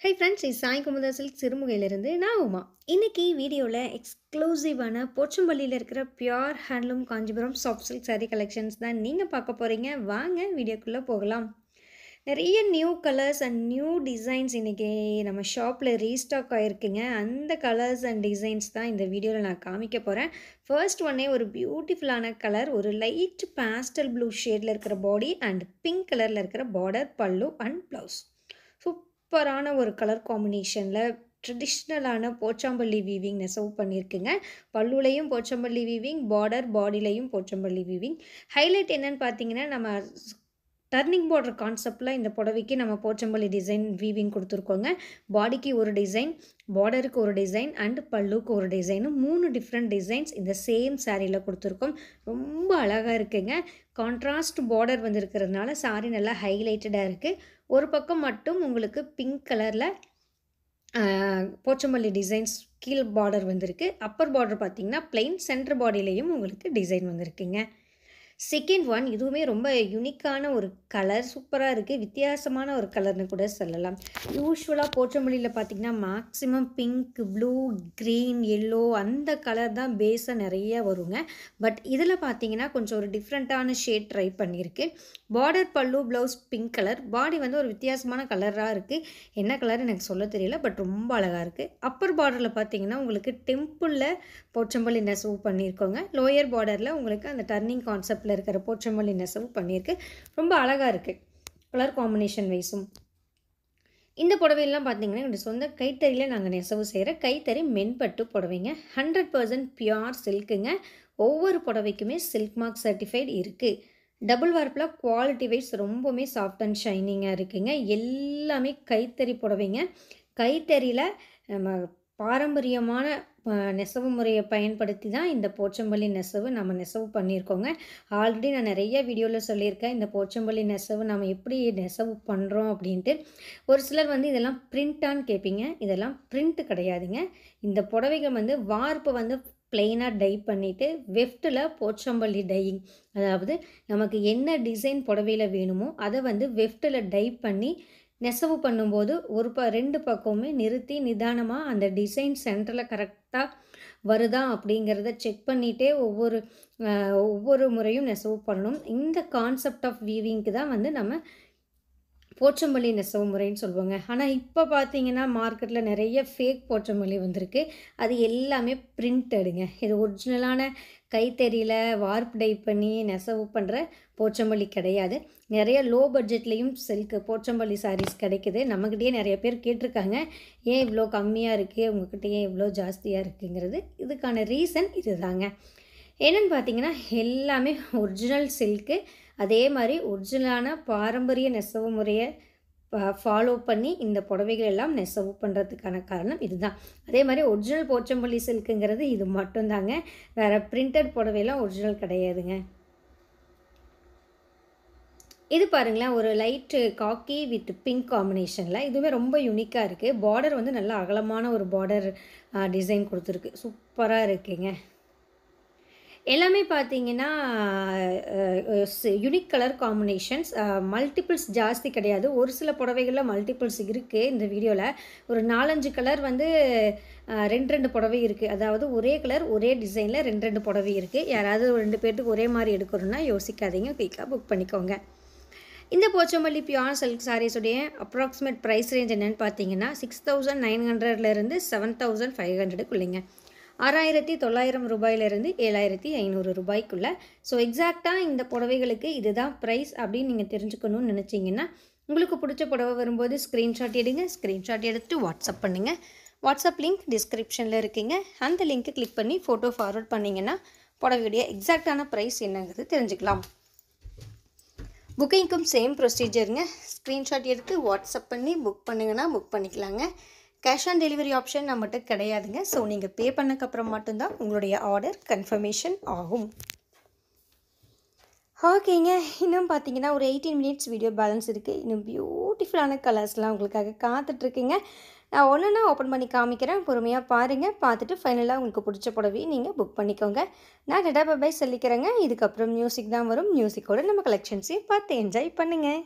Hey friends, இது Sai Kumudha silk சிறுமுகையிலிருந்து நான் உமா. இன்னைக்கு வீடியோவில் எக்ஸ்க்ளூசிவான போச்சம்பள்ளியில் இருக்கிற pure handloom Kanchipuram soft silk saree collections தான் நீங்கள் பார்க்க போகிறீங்க. வாங்க வீடியோக்குள்ளே போகலாம். நிறைய new colours and new designs இன்றைக்கி நம்ம ஷாப்பில் ரீஸ்டாக் ஆகிருக்குங்க. அந்த கலர்ஸ் அண்ட் டிசைன்ஸ் தான் இந்த வீடியோவில் நான் காமிக்க போகிறேன். ஃபர்ஸ்ட் ஒன்னே ஒரு பியூட்டிஃபுல்லான கலர், ஒரு லைட் பேஸ்டல் ப்ளூ ஷேடில் இருக்கிற பாடி அண்ட் பிங்க் கலரில் இருக்கிற பார்டர், பல்லு அண்ட் ப்ளவுஸ். சூப்பரான ஒரு கலர் காம்பினேஷனில் ட்ரெடிஷ்னலான போச்சம்பள்ளி வீவிங் நெசவு பண்ணியிருக்குங்க. பல்லுலையும் போச்சம்பள்ளி வீவிங், பார்டர் பாடிலையும் போச்சம்பள்ளி வீவிங். ஹைலைட் என்னன்னு பார்த்தீங்கன்னா, நம்ம டர்னிங் பார்டர் கான்செப்டில் இந்த புடவைக்கு நம்ம போச்சம்பள்ளி டிசைன் வீவிங் கொடுத்துருக்கோங்க. பாடிக்கு ஒரு டிசைன், பார்டருக்கு ஒரு டிசைன் அண்ட் பல்லுக்கு ஒரு டிசைனு, 3 டிஃப்ரெண்ட் டிசைன்ஸ் இந்த சேம் சாரியில் கொடுத்துருக்கோம். ரொம்ப அழகாக இருக்குங்க. கான்ட்ராஸ்ட் பார்டர் வந்துருக்கிறதுனால சாரி நல்லா ஹைலைட்டடாக இருக்குது. ஒரு பக்கம் மட்டும் உங்களுக்கு பிங்க் கலரில் போச்சம்பள்ளி டிசைன்ஸ் கீழ் பார்டர் வந்திருக்கு. அப்பர் பார்டர் பார்த்திங்கன்னா பிளெயின், சென்டர் பாடியிலையும் உங்களுக்கு டிசைன் வந்திருக்குங்க. செகண்ட் ஒன், இதுவுமே ரொம்ப யூனிக்கான ஒரு கலர், சூப்பராக இருக்குது. வித்தியாசமான ஒரு கலர்னு கூட சொல்லலாம். யூஸ்வலாக போச்சம்பள்ளியில் பார்த்திங்கன்னா maximum pink, blue, green, yellow அந்த கலர் தான் பேஸாக நிறைய வருங்க. பட் இதில் பார்த்திங்கன்னா கொஞ்சம் ஒரு டிஃப்ரெண்ட்டான ஷேட் ட்ரை பண்ணியிருக்கு. பார்டர், பல்லு, ப்ளவுஸ் பிங்க் கலர், பாடி வந்து ஒரு வித்தியாசமான கலராக இருக்குது. என்ன கலர் எனக்கு சொல்ல தெரியல, பட் ரொம்ப அழகாக இருக்குது. அப்பர் பார்டரில் பார்த்திங்கன்னா உங்களுக்கு டெம்பிளில் போச்சம்பள்ளி நெசவு பண்ணியிருக்கோங்க. லோயர் பார்டரில் உங்களுக்கு அந்த டர்னிங் கான்செப்டில் இருக்கிற போச்சம்பள்ளி நெசவு பண்ணியிருக்கு. ரொம்ப அழகாக இருக்குது கலர் காம்பினேஷன் வைஸும். இந்த புடவையெல்லாம் பார்த்தீங்கன்னா என்னோடய சொந்த கைத்தறியில் நாங்கள் நெசவு செய்கிற கைத்தறி மென்பட்டு புடவைங்க. 100% பியோர் சில்க்குங்க. ஒவ்வொரு புடவைக்குமே சில்க் மார்க் சர்டிஃபைடு இருக்குது. டபுள் வார்ப்பில் குவாலிட்டி வைஸ் ரொம்பவுமே சாஃப்ட் அண்ட் ஷைனிங்காக இருக்குங்க. எல்லாமே கைத்தறி புடவைங்க. கைத்தறியில் நம்ம பாரம்பரியமான நெசவு முறையை பயன்படுத்தி தான் இந்த போச்சம்பள்ளி நெசவு நம்ம நெசவு பண்ணியிருக்கோங்க. ஆல்ரெடி நான் நிறைய வீடியோவில் சொல்லியிருக்கேன் இந்த போச்சம்பள்ளி நெசவு நம்ம எப்படி நெசவு பண்ணுறோம் அப்படின்ட்டு. ஒரு சிலர் வந்து இதெல்லாம் பிரிண்ட்டான்னு கேட்பீங்க. இதெல்லாம் பிரிண்ட் கிடையாதுங்க. இந்த புடவைகள் வந்து வார்ப்பு வந்து பிளெயினாக டை பண்ணிவிட்டு வெஃப்ட்டில் போச்சம்பள்ளி டையிங், அதாவது நமக்கு என்ன டிசைன் புடவையில் வேணுமோ அதை வந்து வெஃப்ட்டில் டை பண்ணி நெசவு பண்ணும்போது ரெண்டு பக்கமுமே நிறுத்தி நிதானமாக அந்த டிசைன் சென்டரில் கரெக்டாக வருதா அப்படிங்கிறத செக் பண்ணிகிட்டே ஒவ்வொரு முறையும் நெசவு பண்ணணும். இந்த கான்செப்ட் ஆஃப் வீவிங்க்கு தான் வந்து நம்ம போச்சம்பள்ளி நெசவு முறைன்னு சொல்லுவாங்க. ஆனால் இப்போ பார்த்தீங்கன்னா மார்க்கெட்டில் நிறைய ஃபேக் போச்சம்பள்ளி வந்திருக்கு. அது எல்லாமே பிரிண்டடுங்க. இது ஒரிஜினலான கைத்தறியில் வார்ப் டை பண்ணி நெசவு பண்ணுற போச்சம்பள்ளி கிடையாது. நிறைய லோ பட்ஜெட்லேயும் சில்க் போச்சம்பள்ளி சாரீஸ் கிடைக்குது. நம்மக்கிட்டேயே நிறைய பேர் கேட்டிருக்காங்க, ஏன் இவ்வளோ கம்மியாக இருக்குது, உங்கள்கிட்ட ஏன் இவ்வளோ ஜாஸ்தியாக இருக்குங்கிறது. இதுக்கான ரீசன் இது தாங்க. என்னென்னு பார்த்தீங்கன்னா எல்லாமே ஒரிஜினல் சில்க்கு. அதே மாதிரி ஒரிஜினலான பாரம்பரிய நெசவு முறையை ஃபாலோ பண்ணி இந்த புடவைகள் எல்லாம் நெசவு பண்ணுறதுக்கான காரணம் இதுதான். அதே மாதிரி ஒரிஜினல் போச்சம்பள்ளி சில்க்குங்கிறது இது மட்டும்தாங்க. வேறு பிரிண்டட் புடவையெல்லாம் ஒரிஜினல் கிடையாதுங்க. இது பாருங்களேன், ஒரு லைட்டு காக்கி வித் பிங்க் காம்பினேஷனில் இதுவுமே ரொம்ப யூனிக்காக இருக்குது. பார்டர் வந்து நல்லா அகலமான ஒரு பார்டர் டிசைன் கொடுத்துருக்கு. சூப்பராக இருக்குங்க. எல்லாமே பார்த்தீங்கன்னா யூனிக் கலர் காம்பினேஷன்ஸ், மல்டிபிள்ஸ் ஜாஸ்தி கிடையாது. ஒரு சில புடவைகளில் மல்டிபிள்ஸ் இருக்குது. இந்த வீடியோவில் ஒரு 4-5 கலர் வந்து 2 புடவை இருக்குது. அதாவது ஒரே கலர் ஒரே டிசைனில் 2 புடவை இருக்குது. யாராவது 2 பேர்த்துக்கு ஒரே மாதிரி எடுக்கணும்னா யோசிக்காதீங்க, குயிக்காக புக் பண்ணிக்கோங்க. இந்த போச்சம்பள்ளி பியோர் சில்க் சாரீஸுடைய அப்ராக்சிமேட் ப்ரைஸ் ரேஞ்ச் என்னென்னு பார்த்தீங்கன்னா 6900லேருந்து 7500க்குள்ளேங்க. 6900 ரூபாயிலிருந்து 7500 ரூபாய்க்குள்ளே. ஸோ எக்ஸாக்டாக இந்த புடவைகளுக்கு இதுதான் ப்ரைஸ் அப்படின்னு நீங்கள் தெரிஞ்சுக்கணும்னு நினச்சிங்கன்னா உங்களுக்கு பிடிச்ச புடவை வரும்போது ஸ்க்ரீன்ஷாட் எடுங்க. ஸ்க்ரீன்ஷாட் எடுத்துட்டு வாட்ஸ்அப் பண்ணுங்கள். வாட்ஸ்அப் லிங்க் டிஸ்கிரிப்ஷனில் இருக்குங்க. அந்த லிங்க்கை கிளிக் பண்ணி ஃபோட்டோ ஃபார்வர்ட் பண்ணிங்கன்னா புடவையுடைய எக்ஸாக்டான ப்ரைஸ் என்னங்கிறது தெரிஞ்சுக்கலாம். புக்கிங்க்கும் சேம் ப்ரொசீஜருங்க. ஸ்க்ரீன்ஷாட் எடுத்து வாட்ஸ்அப் பண்ணி புக் பண்ணுங்கன்னா புக் பண்ணிக்கலாங்க. கேஷ் ஆன் டெலிவரி ஆப்ஷன் நம்மகிட்ட கிடையாதுங்க. ஸோ நீங்கள் பே பண்ணக்கப்புறம் மட்டும்தான் உங்களுடைய ஆர்டர் கன்ஃபர்மேஷன் ஆகும். ஓகேங்க, இன்னும் பார்த்தீங்கன்னா ஒரு 18 மினிட்ஸ் வீடியோ பேலன்ஸ் இருக்குது. இன்னும் பியூட்டிஃபுல்லான கலர்ஸ்லாம் உங்களுக்காக காத்துட்ருக்குங்க. நான் ஒன்றுன்னா ஓப்பன் பண்ணி காமிக்கிறேன், பொறுமையாக பாருங்கள். பார்த்துட்டு ஃபைனலாக உங்களுக்கு பிடிச்ச புடவையை நீங்கள் புக் பண்ணிக்கோங்க. நான் டடா பை சொல்லிக்கிறேங்க. இதுக்கப்புறம் மியூசிக் தான் வரும். மியூசிக்கோடு நம்ம கலெக்ஷன்ஸையும் பார்த்து என்ஜாய் பண்ணுங்கள்.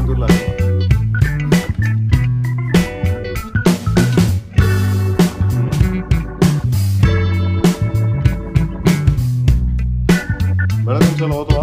ಒಂಚೂರ್ಲ ಬೆಳಗ್ಗೆ ನಿಮಿಷ ಓದುವ